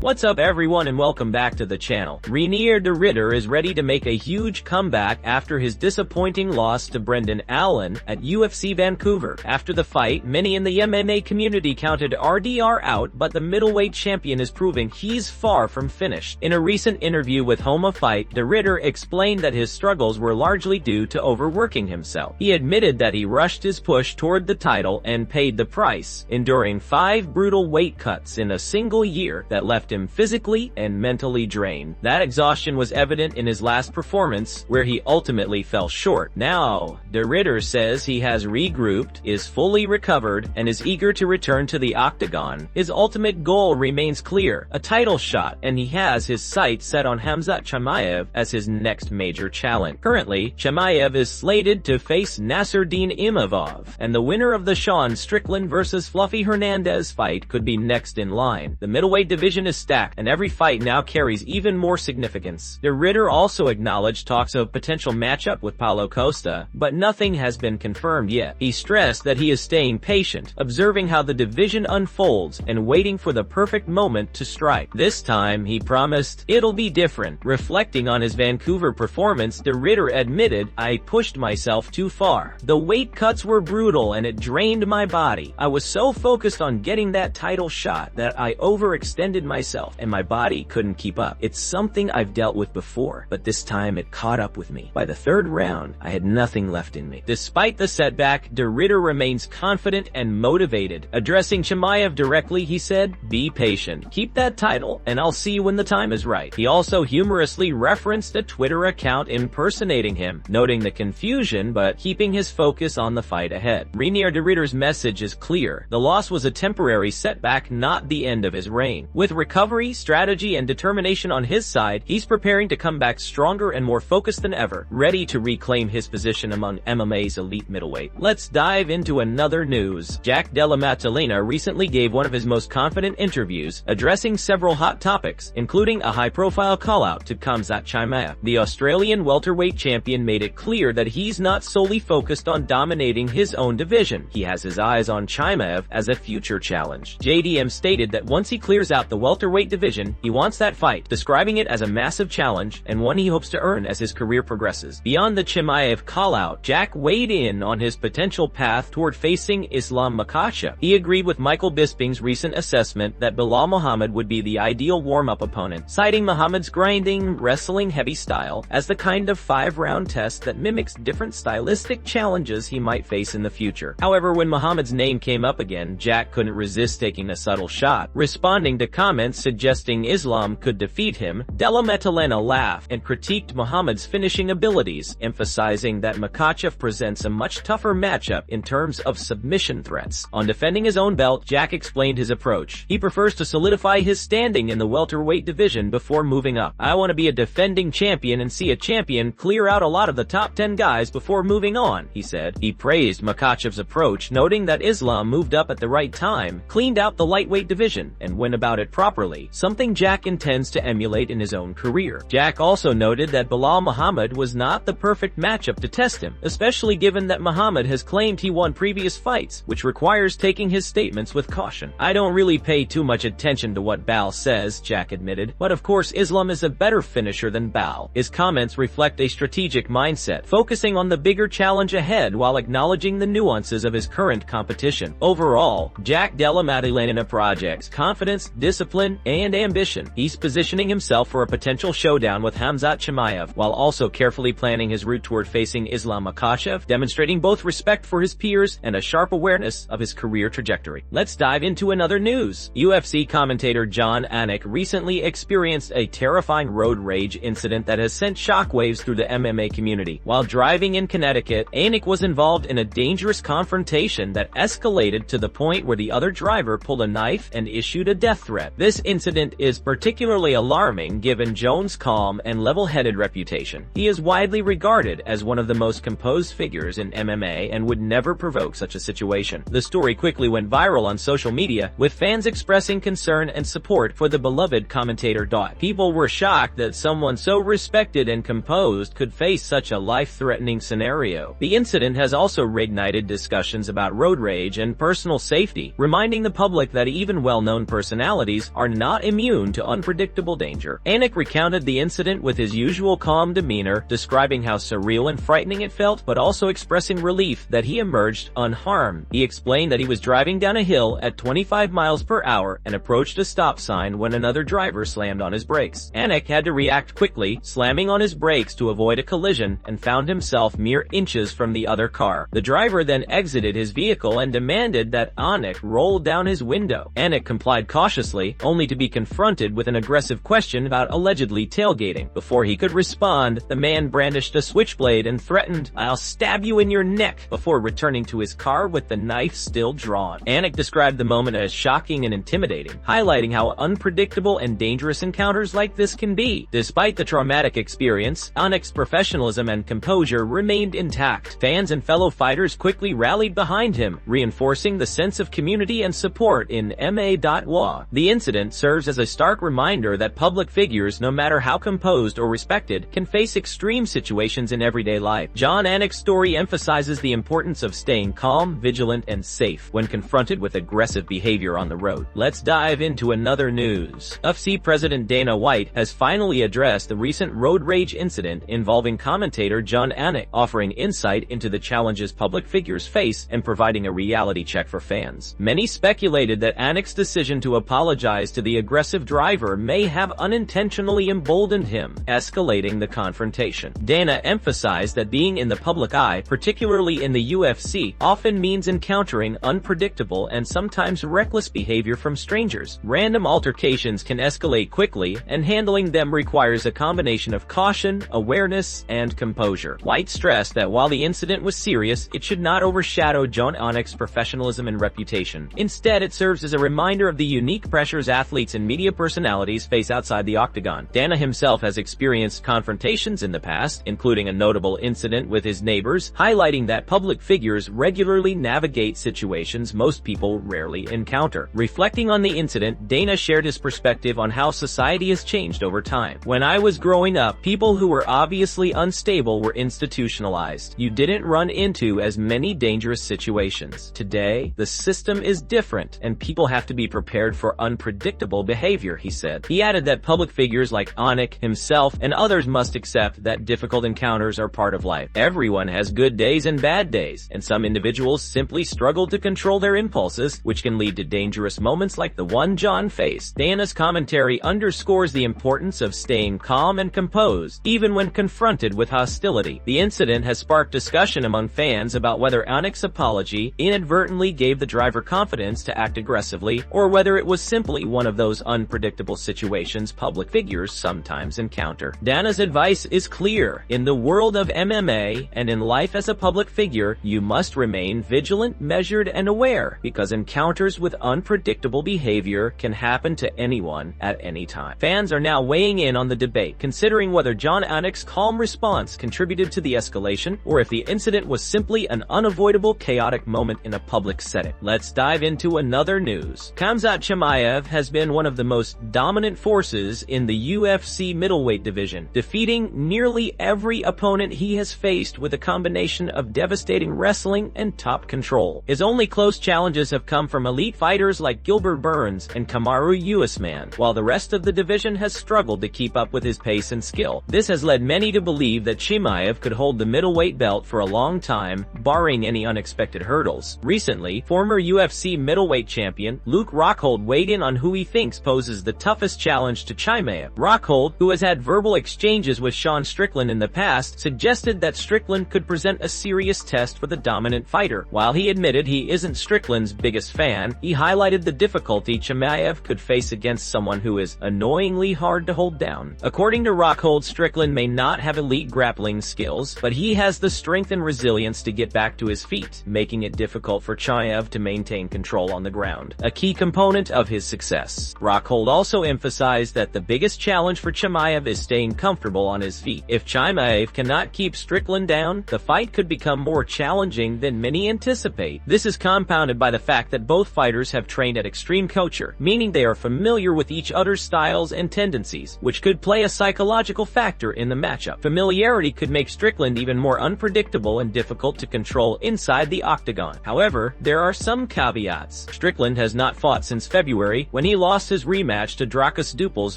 What's up everyone and welcome back to the channel. Reinier de Ridder is ready to make a huge comeback after his disappointing loss to Brendan Allen at UFC Vancouver. After the fight, many in the MMA community counted RDR out, but the middleweight champion is proving he's far from finished. In a recent interview with Homa Fight, de Ridder explained that his struggles were largely due to overworking himself. He admitted that he rushed his push toward the title and paid the price, enduring 5 brutal weight cuts in a single year that left him physically and mentally drained. That exhaustion was evident in his last performance, where he ultimately fell short. Now, de Ridder says he has regrouped, is fully recovered, and is eager to return to the octagon. His ultimate goal remains clear, a title shot, and he has his sights set on Khamzat Chimaev as his next major challenge. Currently, Chimaev is slated to face Nassourdine Imavov, and the winner of the Sean Strickland vs. Fluffy Hernandez fight could be next in line. The middleweight division is stacked, and every fight now carries even more significance. De Ridder also acknowledged talks of potential matchup with Paulo Costa, but nothing has been confirmed yet. He stressed that he is staying patient, observing how the division unfolds and waiting for the perfect moment to strike. This time, he promised, it'll be different. Reflecting on his Vancouver performance, de Ridder admitted, "I pushed myself too far. The weight cuts were brutal and it drained my body. I was so focused on getting that title shot that I overextended myself and my body couldn't keep up. It's something I've dealt with before, but this time it caught up with me. By the third round, I had nothing left in me." Despite the setback, de Ridder remains confident and motivated. Addressing Chimaev directly, he said, "Be patient. Keep that title, and I'll see you when the time is right." He also humorously referenced a Twitter account impersonating him, noting the confusion but keeping his focus on the fight ahead. Reinier de Ridder's message is clear. The loss was a temporary setback, not the end of his reign. With recovery, strategy, and determination on his side, he's preparing to come back stronger and more focused than ever, ready to reclaim his position among MMA's elite middleweight. Let's dive into another news. Della Maddalena recently gave one of his most confident interviews, addressing several hot topics, including a high-profile call-out to Khamzat Chimaev. The Australian welterweight champion made it clear that he's not solely focused on dominating his own division. He has his eyes on Chimaev as a future challenge. JDM stated that once he clears out the welterweight division, he wants that fight, describing it as a massive challenge and one he hopes to earn as his career progresses. Beyond the Chimaev call-out, Jack weighed in on his potential path toward facing Islam Makhachev. He agreed with Michael Bisping's recent assessment that Belal Muhammad would be the ideal warm-up opponent, citing Muhammad's grinding, wrestling-heavy style as the kind of 5-round test that mimics different stylistic challenges he might face in the future. However, when Muhammad's name came up again, Jack couldn't resist taking a subtle shot. Responding to comments suggesting Islam could defeat him, Della Maddalena laughed and critiqued Muhammad's finishing abilities, emphasizing that Makhachev presents a much tougher matchup in terms of submission threats. On defending his own belt, Jack explained his approach. He prefers to solidify his standing in the welterweight division before moving up. "I want to be a defending champion and see a champion clear out a lot of the top 10 guys before moving on," he said. He praised Makhachev's approach, noting that Islam moved up at the right time, cleaned out the lightweight division, and went about it properly, something Jack intends to emulate in his own career. Jack also noted that Belal Muhammad was not the perfect matchup to test him, especially given that Muhammad has claimed he won previous fights, which requires taking his statements with caution. "I don't really pay too much attention to what Bal says," Jack admitted, "but of course Islam is a better finisher than Bal." His comments reflect a strategic mindset, focusing on the bigger challenge ahead while acknowledging the nuances of his current competition. Overall, Jack Della Maddalena projects confidence, discipline, and ambition. He's positioning himself for a potential showdown with Khamzat Chimaev, while also carefully planning his route toward facing Islam Makhachev, demonstrating both respect for his peers and a sharp awareness of his career trajectory. Let's dive into another news. UFC commentator John Anik recently experienced a terrifying road rage incident that has sent shockwaves through the MMA community. While driving in Connecticut, Anik was involved in a dangerous confrontation that escalated to the point where the other driver pulled a knife and issued a death threat. This incident is particularly alarming given Jones' calm and level-headed reputation. He is widely regarded as one of the most composed figures in MMA and would never provoke such a situation. The story quickly went viral on social media, with fans expressing concern and support for the beloved commentator. People were shocked that someone so respected and composed could face such a life-threatening scenario. The incident has also reignited discussions about road rage and personal safety, reminding the public that even well-known personalities are are not immune to unpredictable danger. Anik recounted the incident with his usual calm demeanor, describing how surreal and frightening it felt, but also expressing relief that he emerged unharmed. He explained that he was driving down a hill at 25 miles per hour and approached a stop sign when another driver slammed on his brakes. Anik had to react quickly, slamming on his brakes to avoid a collision, and found himself mere inches from the other car. The driver then exited his vehicle and demanded that Anik roll down his window. Anik complied cautiously, only to be confronted with an aggressive question about allegedly tailgating. Before he could respond, the man brandished a switchblade and threatened, "I'll stab you in your neck," before returning to his car with the knife still drawn. Anik described the moment as shocking and intimidating, highlighting how unpredictable and dangerous encounters like this can be. Despite the traumatic experience, Anik's professionalism and composure remained intact. Fans and fellow fighters quickly rallied behind him, reinforcing the sense of community and support in MA.wa. The incident serves as a stark reminder that public figures, no matter how composed or respected, can face extreme situations in everyday life. Jon Anik's story emphasizes the importance of staying calm, vigilant, and safe when confronted with aggressive behavior on the road. Let's dive into another news. UFC President Dana White has finally addressed the recent road rage incident involving commentator Jon Anik, offering insight into the challenges public figures face and providing a reality check for fans. Many speculated that Anik's decision to apologize to the aggressive driver may have unintentionally emboldened him, escalating the confrontation. Dana emphasized that being in the public eye, particularly in the UFC, often means encountering unpredictable and sometimes reckless behavior from strangers. Random altercations can escalate quickly, and handling them requires a combination of caution, awareness, and composure. White stressed that while the incident was serious, it should not overshadow Jon Anik's professionalism and reputation. Instead, it serves as a reminder of the unique pressures athletes and media personalities face outside the octagon. Dana himself has experienced confrontations in the past, including a notable incident with his neighbors, highlighting that public figures regularly navigate situations most people rarely encounter. Reflecting on the incident, Dana shared his perspective on how society has changed over time. "When I was growing up, people who were obviously unstable were institutionalized. You didn't run into as many dangerous situations. Today, the system is different, and people have to be prepared for unpredictable behavior," he said. He added that public figures like Anik, himself, and others must accept that difficult encounters are part of life. Everyone has good days and bad days, and some individuals simply struggle to control their impulses, which can lead to dangerous moments like the one Jon faced. Dana's commentary underscores the importance of staying calm and composed, even when confronted with hostility. The incident has sparked discussion among fans about whether Anik's apology inadvertently gave the driver confidence to act aggressively, or whether it was simply one of those unpredictable situations public figures sometimes encounter. Dana's advice is clear. In the world of MMA, and in life as a public figure, you must remain vigilant, measured, and aware, because encounters with unpredictable behavior can happen to anyone at any time. Fans are now weighing in on the debate, considering whether Jon Anik's calm response contributed to the escalation, or if the incident was simply an unavoidable chaotic moment in a public setting. Let's dive into another news. Khamzat Chimaev has been one of the most dominant forces in the UFC middleweight division, defeating nearly every opponent he has faced with a combination of devastating wrestling and top control. His only close challenges have come from elite fighters like Gilbert Burns and Kamaru Usman, while the rest of the division has struggled to keep up with his pace and skill. This has led many to believe that Chimaev could hold the middleweight belt for a long time, barring any unexpected hurdles. Recently, former UFC middleweight champion Luke Rockhold weighed in on who he thinks poses the toughest challenge to Chimaev. Rockhold, who has had verbal exchanges with Sean Strickland in the past, suggested that Strickland could present a serious test for the dominant fighter. While he admitted he isn't Strickland's biggest fan, he highlighted the difficulty Chimaev could face against someone who is annoyingly hard to hold down. According to Rockhold, Strickland may not have elite grappling skills, but he has the strength and resilience to get back to his feet, making it difficult for Chimaev to maintain control on the ground, a key component of his success. Rockhold also emphasized that the biggest challenge for Chimaev is staying comfortable on his feet. If Chimaev cannot keep Strickland down, the fight could become more challenging than many anticipate. This is compounded by the fact that both fighters have trained at extreme culture, meaning they are familiar with each other's styles and tendencies, which could play a psychological factor in the matchup. Familiarity could make Strickland even more unpredictable and difficult to control inside the octagon. However, there are some caveats. Strickland has not fought since February, when he he lost his rematch to Dracus Dupuls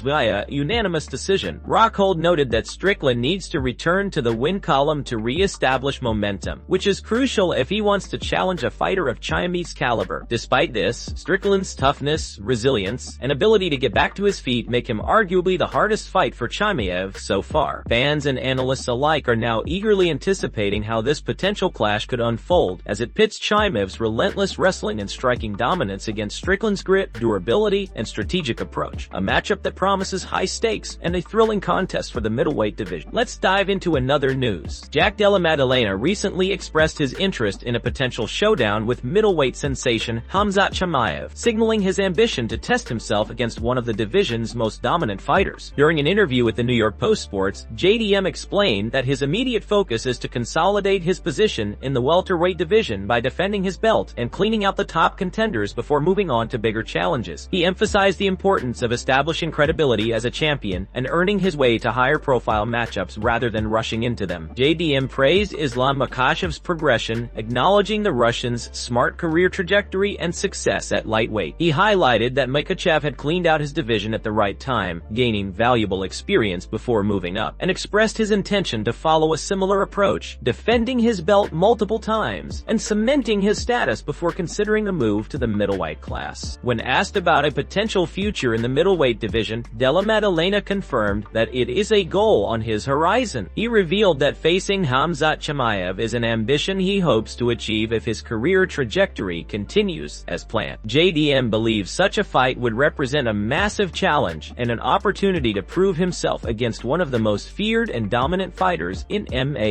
via unanimous decision. Rockhold noted that Strickland needs to return to the win column to re-establish momentum, which is crucial if he wants to challenge a fighter of Chimaev's caliber. Despite this, Strickland's toughness, resilience, and ability to get back to his feet make him arguably the hardest fight for Chimaev so far. Fans and analysts alike are now eagerly anticipating how this potential clash could unfold, as it pits Chimaev's relentless wrestling and striking dominance against Strickland's grit, durability, and strategic approach. A matchup that promises high stakes and a thrilling contest for the middleweight division. Let's dive into another news. Jack Della Maddalena recently expressed his interest in a potential showdown with middleweight sensation Khamzat Chimaev, signaling his ambition to test himself against one of the division's most dominant fighters. During an interview with the New York Post Sports, JDM explained that his immediate focus is to consolidate his position in the welterweight division by defending his belt and cleaning out the top contenders before moving on to bigger challenges. He emphasized the importance of establishing credibility as a champion and earning his way to higher profile matchups rather than rushing into them. JDM praised Islam Makhachev's progression, acknowledging the Russian's smart career trajectory and success at lightweight. He highlighted that Makhachev had cleaned out his division at the right time, gaining valuable experience before moving up, and expressed his intention to follow a similar approach, defending his belt multiple times and cementing his status before considering a move to the middleweight class. When asked about a potential future in the middleweight division, Della Maddalena confirmed that it is a goal on his horizon. He revealed that facing Khamzat Chimaev is an ambition he hopes to achieve if his career trajectory continues as planned. JDM believes such a fight would represent a massive challenge and an opportunity to prove himself against one of the most feared and dominant fighters in MMA.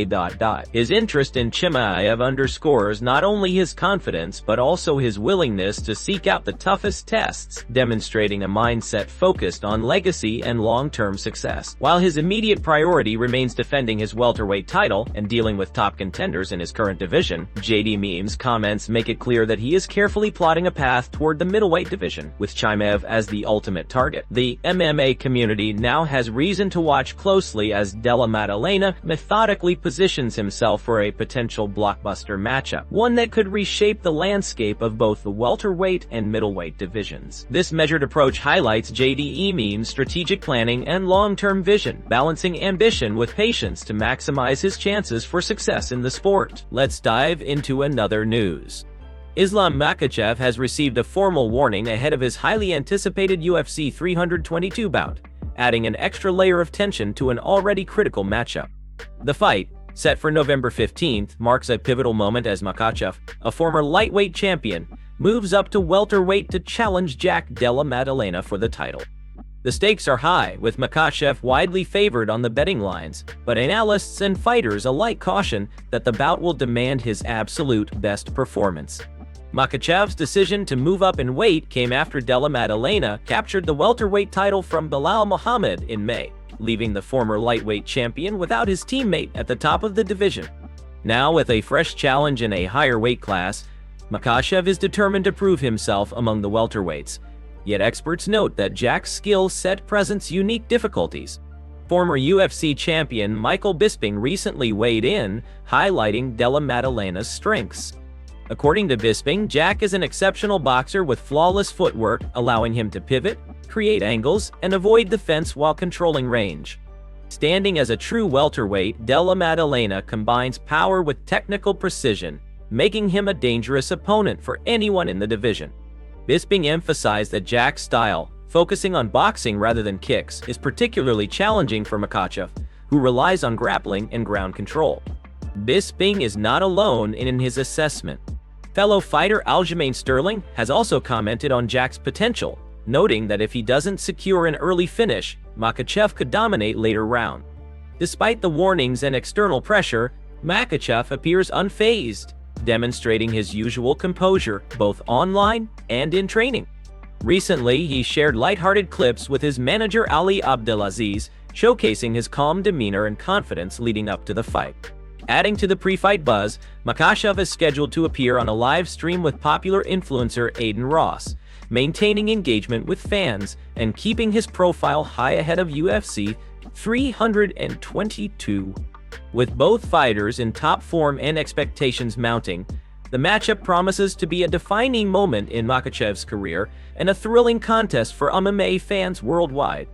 His interest in Chimaev underscores not only his confidence but also his willingness to seek out the toughest tests, demonstrating a mindset focused on legacy and long-term success. While his immediate priority remains defending his welterweight title and dealing with top contenders in his current division, JD Meme's comments make it clear that he is carefully plotting a path toward the middleweight division, with Chimaev as the ultimate target. The MMA community now has reason to watch closely as Della Maddalena methodically positions himself for a potential blockbuster matchup, one that could reshape the landscape of both the welterweight and middleweight divisions. This measured approach highlights JD Meme's strategic planning and long-term vision, balancing ambition with patience to maximize his chances for success in the sport. Let's dive into another news. Islam Makhachev has received a formal warning ahead of his highly anticipated UFC 322 bout, adding an extra layer of tension to an already critical matchup. The fight, set for November 15th, marks a pivotal moment as Makhachev, a former lightweight champion, moves up to welterweight to challenge Jack Della Maddalena for the title. The stakes are high, with Makhachev widely favored on the betting lines, but analysts and fighters alike caution that the bout will demand his absolute best performance. Makhachev's decision to move up in weight came after Della Maddalena captured the welterweight title from Belal Muhammad in May, leaving the former lightweight champion without his teammate at the top of the division. Now, with a fresh challenge in a higher weight class, Makhachev is determined to prove himself among the welterweights. Yet experts note that Jack's skill set presents unique difficulties. Former UFC champion Michael Bisping recently weighed in, highlighting Della Maddalena's strengths. According to Bisping, Jack is an exceptional boxer with flawless footwork, allowing him to pivot, create angles, and avoid defense while controlling range. Standing as a true welterweight, Della Maddalena combines power with technical precision, making him a dangerous opponent for anyone in the division. Bisping emphasized that Jack's style, focusing on boxing rather than kicks, is particularly challenging for Makhachev, who relies on grappling and ground control. Bisping is not alone in his assessment. Fellow fighter Aljamain Sterling has also commented on Jack's potential, noting that if he doesn't secure an early finish, Makhachev could dominate later round. Despite the warnings and external pressure, Makhachev appears unfazed, demonstrating his usual composure both online and in training. Recently, he shared lighthearted clips with his manager Ali Abdelaziz, showcasing his calm demeanor and confidence leading up to the fight. Adding to the pre-fight buzz, Makhachev is scheduled to appear on a live stream with popular influencer Aiden Ross, maintaining engagement with fans and keeping his profile high ahead of UFC 322. With both fighters in top form and expectations mounting, The matchup promises to be a defining moment in Makhachev's career and a thrilling contest for MMA fans worldwide.